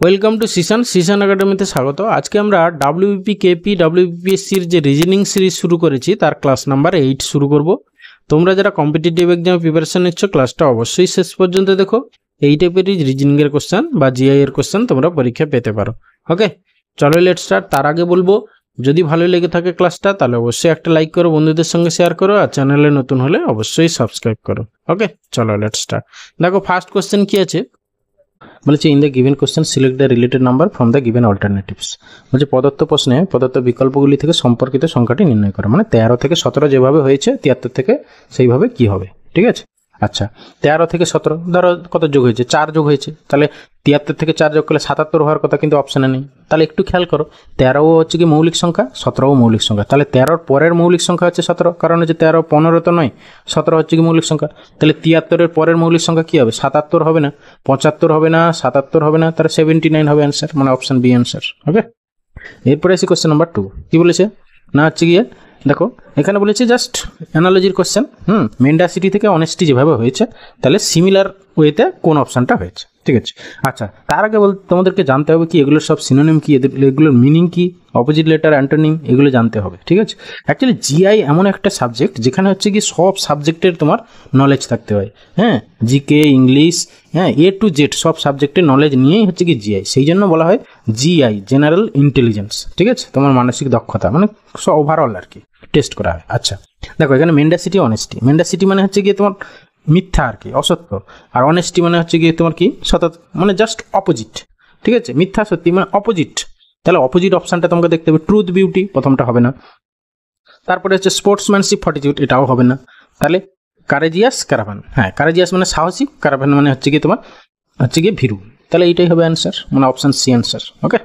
Welcome to সিশন একাডেমিতে স্বাগত। আজকে আমরা ডাব্লিউবিপি কেপি ডাব্লিউবিপিএসসির যে রিজনিং সিরিজ শুরু করেছি তার ক্লাস নাম্বার 8 শুরু করব। তোমরা যারা কম্পিটিটিভ এক্সামে প্রিপারেশন নিচ্ছ ক্লাসটা অবশ্যই শেষ পর্যন্ত দেখো। এই টাইপের রিজনিংয়ের কোশ্চেন বা জিআই এর কোশ্চেন তোমরা পরীক্ষা পেতে পারো। ওকে, চলো লেট স্টার্ট। তার আগে বলবো, যদি ভালো লেগে থাকে ক্লাসটা তাহলে অবশ্যই একটা লাইক করো, বন্ধুদের সঙ্গে শেয়ার করো, আর চ্যানেলে নতুন হলে অবশ্যই সাবস্ক্রাইব করো। ওকে, চলো লেট স্টার্ট। দেখো ফার্স্ট কোশ্চেন কি আছে বলেছে, in the given question select the related number from the given alternatives. বলছে প্রদত্ত প্রশ্নে প্রদত্ত বিকল্পগুলি থেকে সম্পর্কিত সংখ্যাটি নির্ণয় করো। মানে 13 থেকে 17 যেভাবে হয়েছে 73 থেকে সেইভাবে কি হবে, ঠিক আছে। আচ্ছা, 13 থেকে 17 ধরো কত যোগ হয়েছে, 4 যোগ হয়েছে, তাহলে 73 থেকে 4 যোগ করলে 77 হওয়ার কথা, কিন্তু অপশানে নেই। তাহলে একটু খেয়াল করো, 13ও হচ্ছে কি মৌলিক সংখ্যা, 17ও মৌলিক সংখ্যা। তাহলে 13র পরের মৌলিক সংখ্যা হচ্ছে 17, কারণ হচ্ছে 13 15 তো নয়, 17 হচ্ছে কি মৌলিক সংখ্যা। তাহলে 73-এর পরের মৌলিক সংখ্যা কি হবে, 77 হবে না, 75 হবে না, 77 হবে না, তাহলে 79 হবে অ্যান্সার, মানে অপশান বি অ্যান্সার। ওকে, এরপরে আসি কোশ্চেন নাম্বার 2। কি বলেছে না, হচ্ছে গিয়ে দেখো এখানে বলেছে জাস্ট অ্যানালজির কোশ্চেন। মেন্ডাসিটি থেকে অনেস্টি যেভাবে হয়েছে, তাহলে সিমিলার ওয়েতে কোন অপশানটা হয়েছে, ঠিক আছে। আচ্ছা, তার আগে তোমাদেরকে জানতে হবে কি এগুলোর সব সিনোনিম কি, এগুলোর মিনিং কি, অপোজিট লেটার, অ্যান্টোনিম, এগুলো জানতে হবে, ঠিক আছে। অ্যাকচুয়ালি জিআই এমন একটা সাবজেক্ট যেখানে হচ্ছে কি সব সাবজেক্টের তোমার নলেজ থাকতে হয়। হ্যাঁ, জিকে, ইংলিশ, হ্যাঁ, এ টু জেড সব সাবজেক্টের নলেজ নিয়েই হচ্ছে কি জিআই। সেই জন্য বলা হয় জিআই, জেনারেল ইন্টেলিজেন্স, ঠিক আছে। তোমার মানসিক দক্ষতা মানে সব ওভারঅল আর কি টেস্ট করা হয়। আচ্ছা দেখো, এখানে মেন্ডাসিটি, অনেস্টি। মেন্ডাসিটি মানে হচ্ছে গিয়ে তোমার মিথ্যা আর কি, অসত্য। আর অনেস্টি মানে হচ্ছে গিয়ে তোমার কি সততা, মানে জাস্ট অপোজিট, ঠিক আছে। মিথ্যা সত্যি মানে অপোজিট। তাহলে অপোজিট অপশানটা তোমাকে দেখতে হবে। ট্রুথ বিউটি প্রথমটা হবে না। তারপরে হচ্ছে স্পোর্টসম্যানশিপ ফর্টিটিউড, এটাও হবে না। তাহলে কারেজিয়াস, ক্যারাভান। হ্যাঁ, কারেজিয়াস মানে সাহসী, ক্যারাভান মানে হচ্ছে গিয়ে তোমার হচ্ছে গিয়ে ভীরু। তাহলে এইটাই হবে অ্যান্সার, মানে অপশান সি অ্যান্সার। ওকে,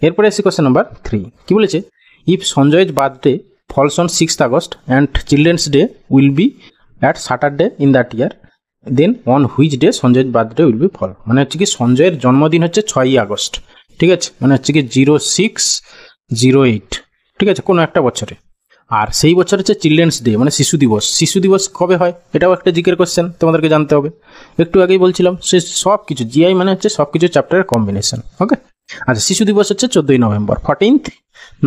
এরপরে আসি কোশ্চেন নাম্বার 3। কি বলেছে, ইফ সঞ্জয়ের birthday falls on 6th August and Children's Day will be at Saturday in that year, then on which day সঞ্জয়ের বার্থডে উইল বি ফল। মানে হচ্ছে কি সঞ্জয়ের জন্মদিন হচ্ছে 6ই আগস্ট, ঠিক আছে। মানে হচ্ছে কি 0608, ঠিক আছে, কোনো একটা বছরে। আর সেই বছর হচ্ছে চিলড্রেন্স ডে, মানে শিশু দিবস। শিশু দিবস কবে হয়, এটাও একটা জিকের কোশ্চেন, তোমাদেরকে জানতে হবে। একটু আগেই বলছিলাম সে সব কিছু, জিআই মানে হচ্ছে সব কিছু চ্যাপ্টারের কম্বিনেশন। ওকে, আচ্ছা, শিশু দিবস হচ্ছে 14ই নভেম্বর, 14th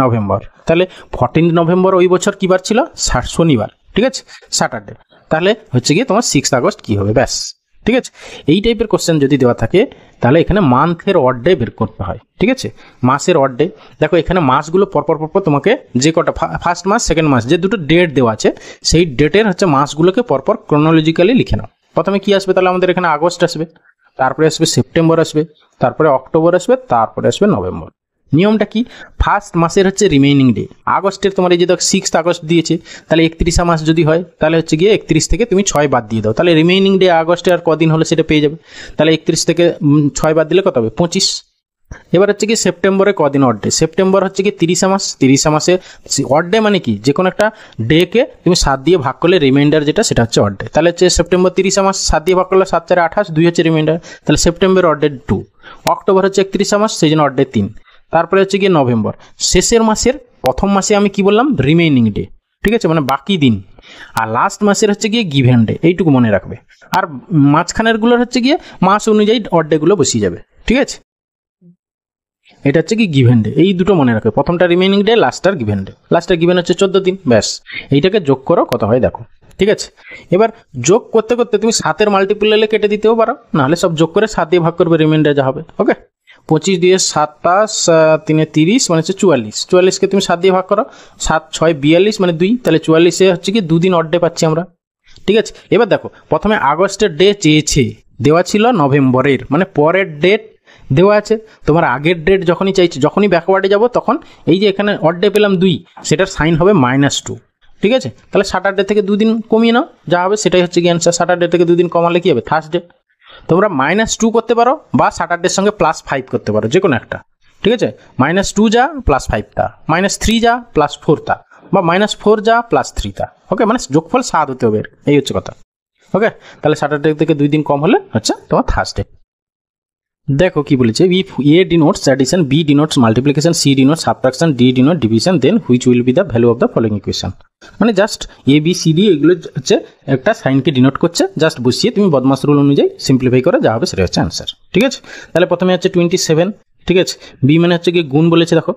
নভেম্বর। তাহলে 14th নভেম্বর ওই বছর কী বার ছিল, শনিবার, ঠিক আছে, স্যাটারডে। তাহলে হচ্ছে গিয়ে তোমার 6th August কী হবে, ব্যাস, ঠিক আছে। এই টাইপের কোশ্চেন যদি দেওয়া থাকে তাহলে এখানে মান্থের অড ডে বের করতে হয়, ঠিক আছে। মাসের অড ডে, দেখো এখানে মাসগুলো পরপর তোমাকে যে কটা ফার্স্ট মাস সেকেন্ড মাস যে দুটো ডেট দেওয়া আছে, সেই ডেটের হচ্ছে মাসগুলোকে পরপর ক্রোনোলজিক্যালি লিখে নাও। প্রথমে কি আসবে, তাহলে আমাদের এখানে আগস্ট আসবে, তারপরে আসবে সেপ্টেম্বর আসবে, তারপরে অক্টোবর আসবে, তারপরে আসবে নভেম্বর। নিয়মটা কি, ফার্স্ট মাসের হচ্ছে রিমেইনিং ডে। আগস্টের তোমার এই যে দেখো 6th August দিয়েছে, তাহলে 31 মাস যদি হয় তাহলে হচ্ছে গিয়ে 31 থেকে তুমি 6 বাদ দিয়ে দাও, তাহলে রিমেইনিং ডে আগস্টে আর কদিন হলে সেটা পেয়ে যাবে। তাহলে 31 থেকে 6 বাদ দিলে কত হবে, 25। এবার হচ্ছে কি সেপ্টেম্বরে কদিন অড ডে, সেপ্টেম্বর হচ্ছে কি 30 মাস। 30 মাসে অড ডে মানে কি, যে কোনো একটা ডেকে তুমি 7 দিয়ে ভাগ করলে রিমাইন্ডার যেটা সেটা হচ্ছে অড ডে। তাহলে হচ্ছে সেপ্টেম্বর 30 মাস, 7 দিয়ে ভাগ করলে 7 4 28, 2 হচ্ছে রিমাইন্ডার, তাহলে সেপ্টেম্বর অড ডে 2। অক্টোবর হচ্ছে 31 মাস, সেই জন্য অড ডে 3। তারপরে হচ্ছে গিয়ে নভেম্বর, শেষের মাসের প্রথম মাসে আমি কি বললাম, রিমেইনিং ডে, ঠিক আছে, মানে বাকি দিন। আর লাস্ট মাসের হচ্ছে গিয়ে গিভেন ডে, এইটুকু মনে রাখবে। আর মাঝখানেরগুলোর হচ্ছে গিয়ে মাস অনুযায়ী অড ডেগুলো বসিয়ে যাবে, ঠিক আছে। এটা হচ্ছে কি গিভেন ডে, এই দুটো মনে রাখবে, প্রথমটা রিমেইনিং ডে, লাস্টটার গিভেন ডে। লাস্টটার গিভেন হচ্ছে 14 দিন, ব্যাস। এইটাকে যোগ করো কত হয় দেখো, ঠিক আছে। এবার যোগ করতে করতে তুমি 7-এর মাল্টিপ্লাইলে কেটে দিতেও পারো, নাহলে সব যোগ করে 7 দিয়ে ভাগ করবে, রিমাইন্ডার যা হবে। ওকে, 25 দিয়ে 7 পাস 3 30, মানে হচ্ছে 44। 44কে তুমি 7 দিয়ে ভাগ করো, 7 6 42, মানে 2, তাহলে 44-এ হচ্ছে কি 2 দিন অড ডে পাচ্ছি আমরা, ঠিক আছে। এবার দেখো প্রথমে আগস্টের ডে চেয়েছে, দেওয়া ছিল নভেম্বরের, মানে পরের ডেট দেওয়া আছে। তোমার আগের ডেট যখনই চাইছে, যখনই ব্যাকওয়ার্ডে যাব তখন এই যে এখানে অড ডে পেলাম 2, সেটার সাইন হবে -2, ঠিক আছে। তাহলে স্যাটারডে থেকে 2 দিন কমিয়ে নাও, যা হবে সেটাই হচ্ছে কি অ্যান্সার। স্যাটারডে থেকে 2 দিন কমালে কি হবে, থার্সডে। তোমরা -2 করতে পারো বা স্যাটারডের সঙ্গে +5 করতে পারো, যে কোনো একটা, ঠিক আছে। -2 যা +5টা, -3 যা +4টা, বা -4 যা +3টা। ওকে, মানে যোগফল 7 হতে হবে, এই হচ্ছে কথা। ওকে, তাহলে স্যাটারডে থেকে 2 দিন কম হলে হচ্ছে তোমার থার্সডে। দেখো কি বলেছে, if A denotes addition, B denotes multiplication, C denotes subtraction, D denote division, then which will be the value of the following equation. মানে just A B C D এগুলো হচ্ছে একটা সাইনকে ডিনোট করছে, জাস্ট বসিয়ে তুমি বদমাস রুল অনুযায়ী simplify করে যা হবে সেটা হচ্ছে অ্যান্সার। ঠিক আছে, তাহলে প্রথমে হচ্ছে 27, ঠিক আছে, বি মানে হচ্ছে গিয়ে গুণ বলেছে দেখো,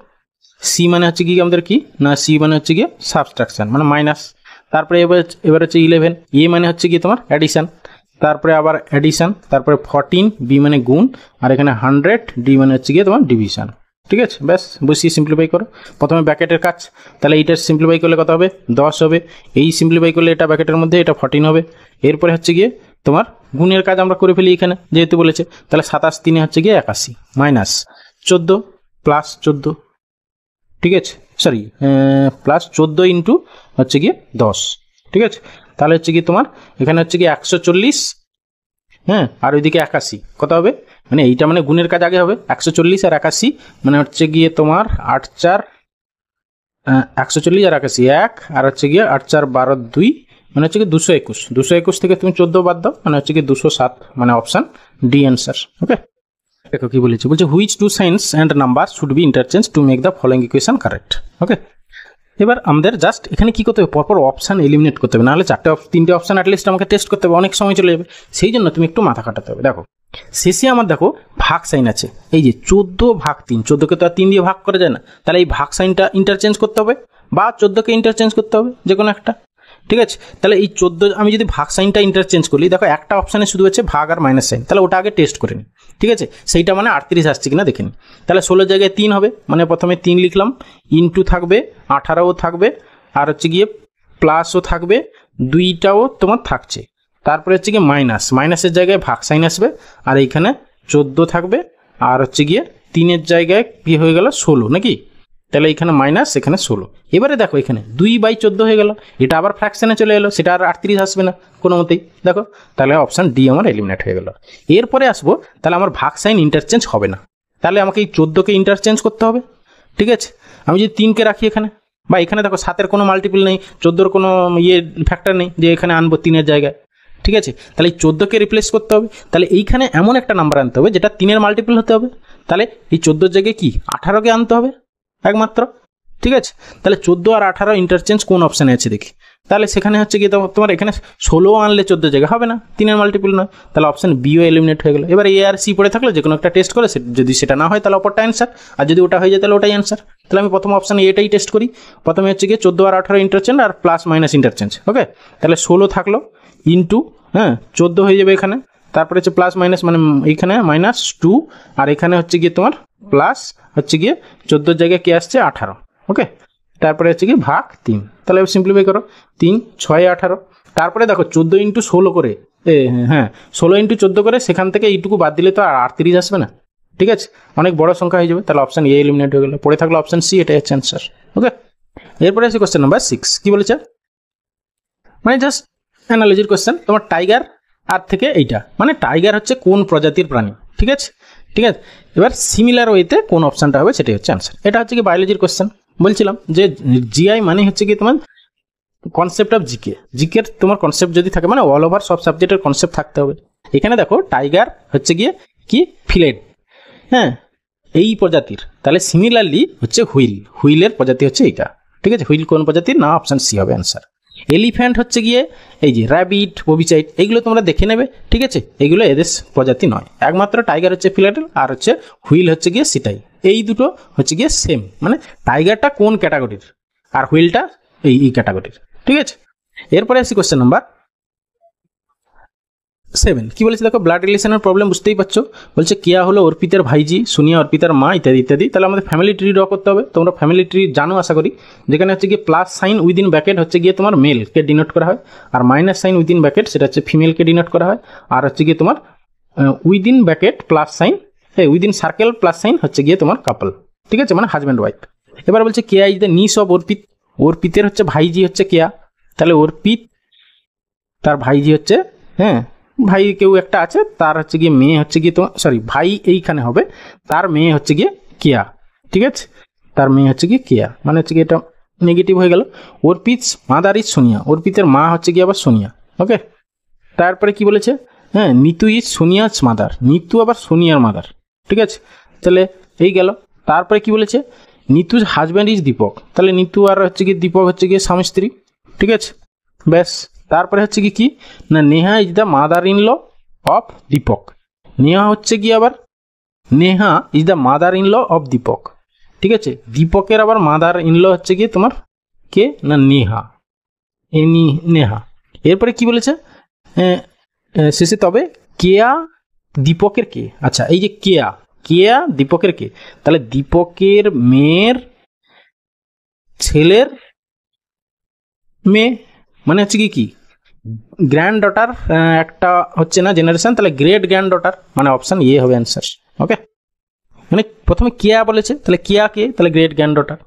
সি মানে হচ্ছে কি আমাদের কি না, সি মানে হচ্ছে গিয়ে সাবট্রাকশন মানে মাইনাস, তারপরে এবার হচ্ছে 11, এ মানে হচ্ছে গিয়ে তোমার অ্যাডিশন, তারপরে আবার অ্যাডিশন, তারপরে 14, বি মানে গুণ, আর এখানে 100, ডি মানে হচ্ছে গিয়ে তোমার ডিভিশন। ঠিক আছে, ব্যাস বসিয়ে সিম্পলিফাই করো। প্রথমে ব্র্যাকেটের কাজ, তাহলে এইটা সিম্পলিফাই করলে কত হবে 10 হবে, এই সিম্পলিফাই করলে এটা ব্র্যাকেটের মধ্যে এটা 14 হবে। এরপরে হচ্ছে গিয়ে তোমার গুণের কাজ আমরা করে ফেলি এখানে যেহেতু বলেছে, তাহলে 27 3 হচ্ছে গিয়ে 81 মাইনাস 14 প্লাস 14, ঠিক আছে, সরি প্লাস 14 ইন্টু হচ্ছে গিয়ে 10, ঠিক আছে, তাহলে হচ্ছে গিয়ে তোমার এখানে হচ্ছে গিয়ে 140, হ্যাঁ, আর ওইদিকে 81 কত হবে, মানে এইটা মানে গুণের কাজ আগে হবে, 140 আর 81 মানে হচ্ছে গিয়ে তোমার 8 4 140 আর 81 1, আর হচ্ছে গিয়ে 8 4 12 2 মানে হচ্ছে গিয়ে 221, 221 থেকে তুমি 14 বাদ দাও মানে হচ্ছে গিয়ে 207, মানে অপশান ডি অ্যান্সার। ওকে, দেখো কি বলেছে, বলছে which two signs and number should be interchange to make the following equation correct. Okay, এবার আমাদের জাস্ট এখানে কি করতে হবে, পরপর অপশান এলিমিনেট করতে হবে, নাহলে তিনটে অপশান অ্যাটলিস্ট আমাকে টেস্ট করতে হবে, অনেক সময় চলে যাবে, সেই জন্য তুমি একটু মাথা খাটাতে হবে। দেখো শেষে আমার দেখো ভাগ সাইন আছে, এই যে 14/3, 14কে তো আর 3 দিয়ে ভাগ করা যায় না, তাহলে এই ভাগ সাইনটা ইন্টারচেঞ্জ করতে হবে বা 14কে ইন্টারচেঞ্জ করতে হবে যে কোনো একটা। ঠিক আছে, তাহলে এই 14 আমি যদি ভাগ সাইনটা ইন্টারচেঞ্জ করি, দেখো একটা অপশানে শুধু হচ্ছে ভাগ আর মাইনাস সাইন, তাহলে ওটা আগে টেস্ট করে নিই। ঠিক আছে, সেইটা মানে 38 আসছে কিনা দেখে নিই। তাহলে 16 জায়গায় 3 হবে, মানে প্রথমে 3 লিখলাম, ইন্টু থাকবে 18ও থাকবে, আর হচ্ছে গিয়ে প্লাসও থাকবে, 2টাও তোমার থাকছে, তারপরে হচ্ছে গিয়ে মাইনাসের জায়গায় ভাগ সাইন আসবে, আর এইখানে 14 থাকবে, আর হচ্ছে গিয়ে 3-এর জায়গায় কি হয়ে গেল 16 নাকি, তাহলে এখানে মাইনাস এখানে 16। এবারে দেখো এখানে 2/14 হয়ে গেল, এটা আবার ফ্র্যাকশনে চলে এলো, সেটা আর 38 আসবে না কোনো মতেই। দেখো তাহলে অপশান ডি আমার এলিমিনেট হয়ে গেল। এরপরে আসবো, তাহলে আমার ভাগ সাইন ইন্টারচেঞ্জ হবে না, তাহলে আমাকে এই 14কে ইন্টারচেঞ্জ করতে হবে। ঠিক আছে, আমি যদি 3কে রাখি এখানে, বা এখানে দেখো 7-এর কোনো মাল্টিপল নেই, 14-র কোনো ফ্যাক্টর নেই যে এখানে আনবো 3-এর জায়গায়। ঠিক আছে, তাহলে এই 14কে রিপ্লেস করতে হবে, তাহলে এইখানে এমন একটা নাম্বার আনতে হবে যেটা 3-এর মাল্টিপল হতে হবে, তাহলে এই 14-র জায়গায় কি 18কে আনতে হবে একমাত্র। ঠিক আছে, তাহলে 14 আর 18 ইন্টারচেঞ্জ কোন অপশানে আছে দেখি, তাহলে সেখানে হচ্ছে গিয়ে তোমার এখানে 16 আনলে 14 জায়গা হবে না, 3-এর মাল্টিপল নয়, তাহলে অপশান বিও এলিমিনেট হয়ে গেল। এবার এ আর সি পড়ে থাকলে যে কোনো একটা টেস্ট করে, যদি সেটা না হয় তাহলে অপরটা অ্যান্সার, আর যদি ওটা হয়ে যায় তাহলে ওটাই অ্যান্সার। তাহলে আমি প্রথম অপশানে এটাই টেস্ট করি, প্রথমে হচ্ছে গিয়ে 14 আর 18 ইন্টারচেঞ্জ আর প্লাস মাইনাস ইন্টারচেঞ্জ। ওকে, তাহলে 16 থাকলো ইন্টু 14 হয়ে যাবে এখানে, তারপরে হচ্ছে প্লাস মাইনাস মানে এইখানে -2, আর এখানে হচ্ছে গিয়ে তোমার প্লাস হচ্ছে গিয়ে 14 জায়গায় কে আসছে 18। ওকে, তারপরে হচ্ছে কি ভাগ 3, তাহলে সিম্পলিফাই করো, 3 6 18, তারপরে দেখো 14 ইন্টু 16 করে, 16 ইন্টু 14 করে, সেখান থেকে এইটুকু বাদ দিলে তো আর 38 আসবে না। ঠিক আছে, অনেক বড় সংখ্যা হয়ে যাবে, তাহলে অপশান এ এলিমিনেট হয়ে গেল, পড়ে থাকলো অপশান সি, এটাই হচ্ছে অ্যান্সার। ওকে, এরপরে আছে কোশ্চেন নাম্বার 6, কি বলেছে, মানে জাস্ট অ্যানালজির কোশ্চেন, তোমার টাইগার আর থেকে এইটা, মানে টাইগার হচ্ছে কোন প্রজাতির প্রাণী। ঠিক আছে, ঠিক আছে, এবার সিমিলার ওয়েতে কোন অপশানটা হবে সেটাই হচ্ছে অ্যান্সার। এটা হচ্ছে কি বায়োলজির কোশ্চেন, বলছিলাম যে জিআই মানে হচ্ছে কি তোমার কনসেপ্ট অফ জিকের তোমার কনসেপ্ট যদি থাকে, মানে অল ওভার সব সাবজেক্টের কনসেপ্ট থাকতে হবে। এখানে দেখো টাইগার হচ্ছে গিয়ে কি ফিলেট, এই প্রজাতির, তাহলে সিমিলারলি হচ্ছে হুইলের প্রজাতি হচ্ছে এইটা। ঠিক আছে, হুইল কোন প্রজাতির না, অপশান সি হবে অ্যান্সার। এলিফ্যান্ট হচ্ছে গিয়ে এই যে র্যাবিট, ওবিসাইড, এইগুলো তোমরা দেখে নেবে। ঠিক আছে, এইগুলো এদের প্রজাতি নয়, একমাত্র টাইগার হচ্ছে ফিলেটেল, আর হচ্ছে হুইল হচ্ছে গিয়ে সিটাই, এই দুটো হচ্ছে গিয়ে সেম, মানে টাইগারটা কোন ক্যাটাগরির আর হুইলটা এই ক্যাটাগরির। ঠিক আছে, এরপরে আসি কোশ্চেন নাম্বার 7, কি বলেছে দেখো, ব্লাড রিলেশনের প্রবলেম বুঝতেই পারছো, বলছে কেয়া হলো অর্পিতার ভাইজি, সোনিয়া অর্পিতার মা, ইত্যাদি ইত্যাদি। তাহলে আমাদের ফ্যামিলি ট্রি ড্র করতে হবে, তোমরা ফ্যামিলি ট্রি জানো আশা করি, যেখানে হচ্ছে গিয়ে প্লাস সাইন উইদিন ব্র্যাকেট হচ্ছে গিয়ে তোমার মেলকে ডিনোট করা হয়, আর মাইনাস সাইন উইদিন ব্র্যাকেট সেটা হচ্ছে ফিমেলকে ডিনোট করা হয়, আর হচ্ছে গিয়ে তোমার within bracket plus sign within circle plus sign হচ্ছে গিয়ে তোমার কাপল। ঠিক আছে, মানে হাজব্যান্ড ওয়াইফ। এবার বলছে কেয়া ইজ দ্য নিস অফ অর্পিত, অর্পিতের হচ্ছে ভাইজি হচ্ছে কেয়া, তাহলে অর্পিত তার ভাইজি হচ্ছে, ভাই কেউ একটা আছে, তার হচ্ছে গিয়ে মেয়ে হচ্ছে গিয়ে তোমার, সরি ভাই এইখানে হবে, তার মেয়ে হচ্ছে গিয়ে কেয়া। ঠিক আছে, তার মেয়ে হচ্ছে গিয়ে কেয়া, মানে হচ্ছে গিয়ে এটা নেগেটিভ হয়ে গেল। অর্পিতস মাদার ইজ সোনিয়া, অর্পিতের মা হচ্ছে গিয়ে আবার সোনিয়া। ওকে, তারপরে কি বলেছে, নিতু ইজ সোনিয়াজ মাদার, নিতু আবার সোনিয়ার মাদার। ঠিক আছে, তাহলে এই গেল। তারপরে কি বলেছে, নিতুজ হাজব্যান্ড ইজ দীপক, তাহলে নিতু আর হচ্ছে কি দীপক হচ্ছে গিয়ে স্বামী স্ত্রী। ঠিক আছে, ব্যাস। তারপরে হচ্ছে কি না, Neha is the mother in law of Deepak. Neha হচ্ছে কি আবার, Neha is the mother in law of Deepak. ঠিক আছে, দীপকের আবার মাদার ইন ল হচ্ছে কি তোমার কে না নেহা, নেহা। এরপরে কি বলেছে শেষে, তবে কেয়া দীপকের কে। আচ্ছা, এই যে কেয়া দীপকের কে, তাহলে দীপকের মেয়ের ছেলের মেয়ে, মানে হচ্ছে কি গ্র্যান্ড ডটার একটা হচ্ছে না জেনারেশন, তাহলে গ্রেট গ্র্যান্ড ডটার, মানে অপশন এ হবে অ্যান্সার। ওকে, মানে প্রথমে কেয়া বলেছে, তাহলে কেয়া কে, তাহলে গ্রেট গ্র্যান্ড ডটার।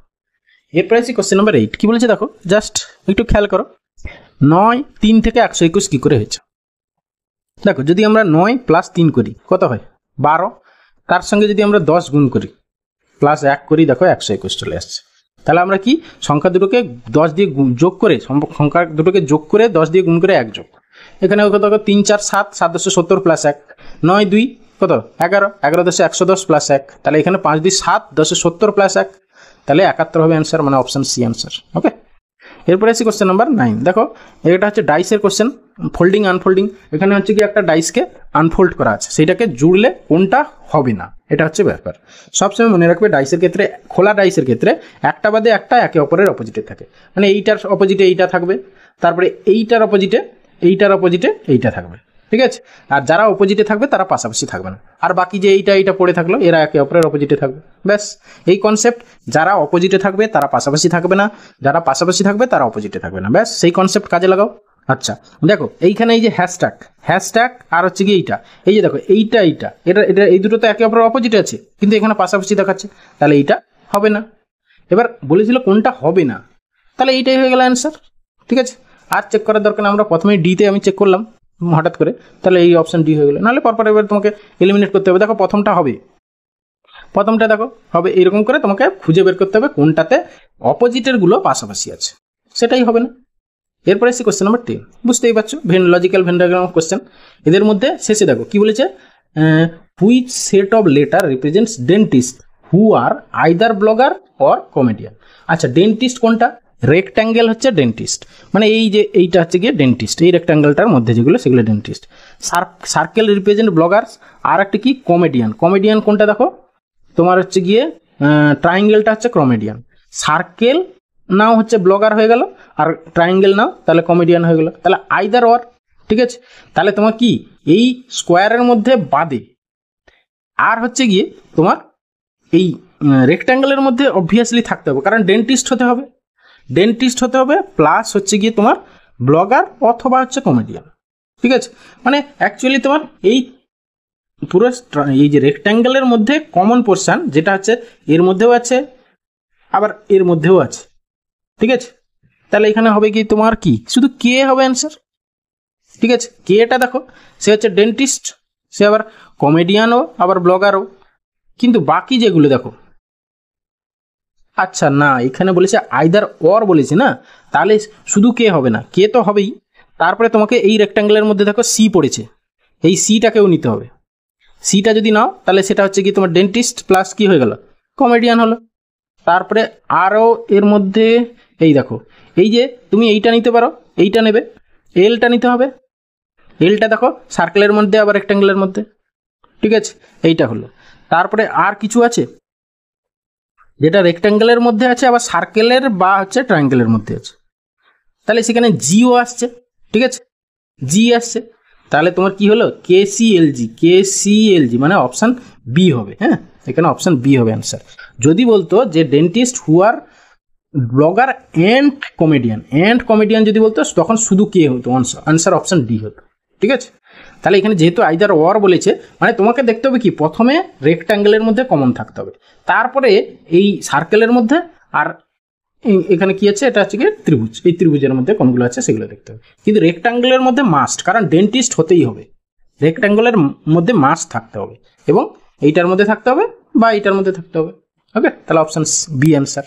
এরপরে আছে কোশ্চেন নাম্বার 8, কি বলেছে দেখো, জাস্ট একটু খেয়াল করো। 9 3 থেকে 121 কি করে হয়েছে। দেখো, যদি আমরা 9 + 3 করি কত হয় 12, তার সঙ্গে যদি আমরা 10 গুণ করি +1 করি, দেখো 121 চলে আসছে। তাহলে আমরা কি সংখ্যা দুটোকে 10 দিয়ে যোগ করে, সংখ্যা দুটোকে যোগ করে 10 দিয়ে গুণ করে 1 যোগ, এখানে কত 3 4 7 7 10 70 + 1, 9 2 কত 11 11 10 110 + 1, তাহলে এখানে 5 2 7 10 70 + 1, তাহলে 71 হবে অ্যান্সার, মানে অপশন সি অ্যান্সার। ওকে, এরপরে আসি কোশ্চেন নাম্বার 9। দেখো, এটা হচ্ছে ডাইসের কোশ্চেন, ফোল্ডিং আনফোল্ডিং। এখানে হচ্ছে কি একটা ডাইসকে আনফোল্ড করা আছে, সেইটাকে জুড়লে কোনটা হবে না, এটা হচ্ছে ব্যাপার। সবসময় মনে রাখবে, ডাইসের ক্ষেত্রে, খোলা ডাইসের ক্ষেত্রে একটা বাদে একটা একে অপরের অপোজিটে থাকে, মানে এইটার অপোজিটে এইটা থাকবে, তারপরে এইটার অপোজিটে এইটা থাকবে। ঠিক আছে, আর যারা অপোজিটে থাকবে তারা পাশাপাশি থাকবে না, আর বাকি যে এইটা পড়ে থাকলো এরা একে অপরের অপোজিটে থাকবে। ব্যাস, এই কনসেপ্ট। যারা অপোজিটে থাকবে তারা পাশাপাশি থাকবে না, যারা পাশাপাশি থাকবে তারা অপোজিটে থাকবে না। ব্যাস, সেই কনসেপ্ট কাজে লাগাও। আচ্ছা, দেখো এইখানে এই যে হ্যাশট্যাগ আর হচ্ছে কি এইটা, এই যে দেখো এইটা এটা এই দুটো তো একে অপরের অপোজিটে আছে, কিন্তু এখানে পাশাপাশি দেখাচ্ছে, তাহলে এইটা হবে না। এবার বলেছিল কোনটা হবে না, তাহলে এইটাই হয়ে গেল অ্যান্সার। ঠিক আছে, আর চেক করার দরকার না, আমরা প্রথমেই ডিতে আমি চেক করলাম হঠাৎ করে, তাহলে এই অপশন ডি হয়ে গেল। নাহলে পরপর এবার তোমাকে এলিমিনেট করতে হবে। দেখো, প্রথমটা দেখো হবে এরকম করে, তোমাকে খুঁজে বের করতে হবে কোনটাতে অপোজিটের গুলো পাশাপাশি আছে, সেটাই হবে না। এরপরে এসে কোশ্চেন নাম্বার 10, বুঝতেই পারছো, লজিক্যাল ভেন ডায়াগ্রাম কোশ্চেন। এদের মধ্যে শেষে দেখো কি বলেছে, which set of letter represents dentist who are either blogger or comedian. আচ্ছা, ডেন্টিস্ট কোনটা, রেক্ট্যাঙ্গেল হচ্ছে ডেন্টিস্ট, মানে এই যে এইটা হচ্ছে গিয়ে ডেন্টিস্ট, এই রেক্ট্যাঙ্গেলটার মধ্যে যেগুলো সেগুলো ডেন্টিস্ট। সার্কেল রিপ্রেজেন্ট ব্লগার্স, আর একটা কি কমেডিয়ান কোনটা দেখো তোমার হচ্ছে গিয়ে ট্রায়াঙ্গেলটা হচ্ছে কমেডিয়ান, সার্কেল নাও হচ্ছে ব্লগার হয়ে গেল, আর ট্রায়াঙ্গেল নাও তাহলে কমেডিয়ান হয়ে গেল, তাহলে আইদার অর। ঠিক আছে, তাহলে তোমার কি এই স্কোয়ারের মধ্যে বাদে আর হচ্ছে গিয়ে তোমার এই রেক্ট্যাঙ্গেলের মধ্যে অবভিয়াসলি থাকতে হবে, কারণ ডেন্টিস্ট হতে হবে প্লাস হচ্ছে গিয়ে তোমার ব্লগার অথবা হচ্ছে কমেডিয়ান। ঠিক আছে, মানে অ্যাকচুয়ালি তোমার এই পুরো এই যে রেক্ট্যাঙ্গেলের মধ্যে কমন পোর্শন যেটা হচ্ছে এর মধ্যেও আছে আবার এর মধ্যেও আছে। ঠিক আছে, তাহলে এখানে হবে কি তোমার কি শুধু কে হবে অ্যান্সার। ঠিক আছে, কেটা দেখো সে হচ্ছে ডেন্টিস্ট, সে আবার কমেডিয়ানও আবার ব্লগারও, কিন্তু বাকি যেগুলো দেখো, আচ্ছা না এখানে বলেছে আইদার অর বলেছে না, তাহলে শুধু কে হবে না, কে তো হবেই, তারপরে তোমাকে এই রেক্ট্যাঙ্গেলের মধ্যে দেখো সি পড়েছে, এই সিটাকেও নিতে হবে। সিটা যদি নাও তাহলে সেটা হচ্ছে কি তোমার ডেন্টিস্ট প্লাস কি হয়ে গেল কমেডিয়ান হলো। তারপরে আরও এর মধ্যে এই দেখো, এই যে তুমি এইটা নিতে পারো, এইটা নেবে, এলটা নিতে হবে, এলটা দেখো সার্কেলের মধ্যে আবার রেক্ট্যাঙ্গেলের মধ্যে। ঠিক আছে, এইটা হলো। তারপরে আর কিছু আছে যেটা রেক্ট্যাঙ্গেলের মধ্যে আছে আবার সার্কেলের বা হচ্ছে ট্রায়াঙ্গেলের মধ্যে আছে, তাহলে সেখানে জিও আসছে। ঠিক আছে, জি আসছে, তাহলে তোমার কি হলো কেসিএলজি, মানে অপশান বি হবে। হ্যাঁ, এখানে অপশান বি হবে অ্যান্সার। যদি বলতো যে dentist who are blogger and comedian যদি বলতো তখন শুধু কে হতো, আনসার অপশান ডি হতো। ঠিক আছে, তাহলে এখানে যেহেতু আইদার ওয়ার বলেছে, মানে তোমাকে দেখতে হবে কি প্রথমে রেক্ট্যাঙ্গেলের মধ্যে কমন থাকতে হবে, তারপরে এই সার্কেলের মধ্যে, আর এখানে কি আছে এটা হচ্ছে কি ত্রিভুজ, এই ত্রিভুজের মধ্যে কোনগুলো আছে সেগুলো দেখতে হবে। কিন্তু রেক্ট্যাঙ্গেলের মধ্যে মাস্ট, কারণ ডেন্টিস্ট হতেই হবে, রেক্ট্যাঙ্গেলের মধ্যে মাস্ট থাকতে হবে, এবং এইটার মধ্যে থাকতে হবে বা এইটার মধ্যে থাকতে হবে। ওকে, তাহলে অপশন বি অ্যান্সার।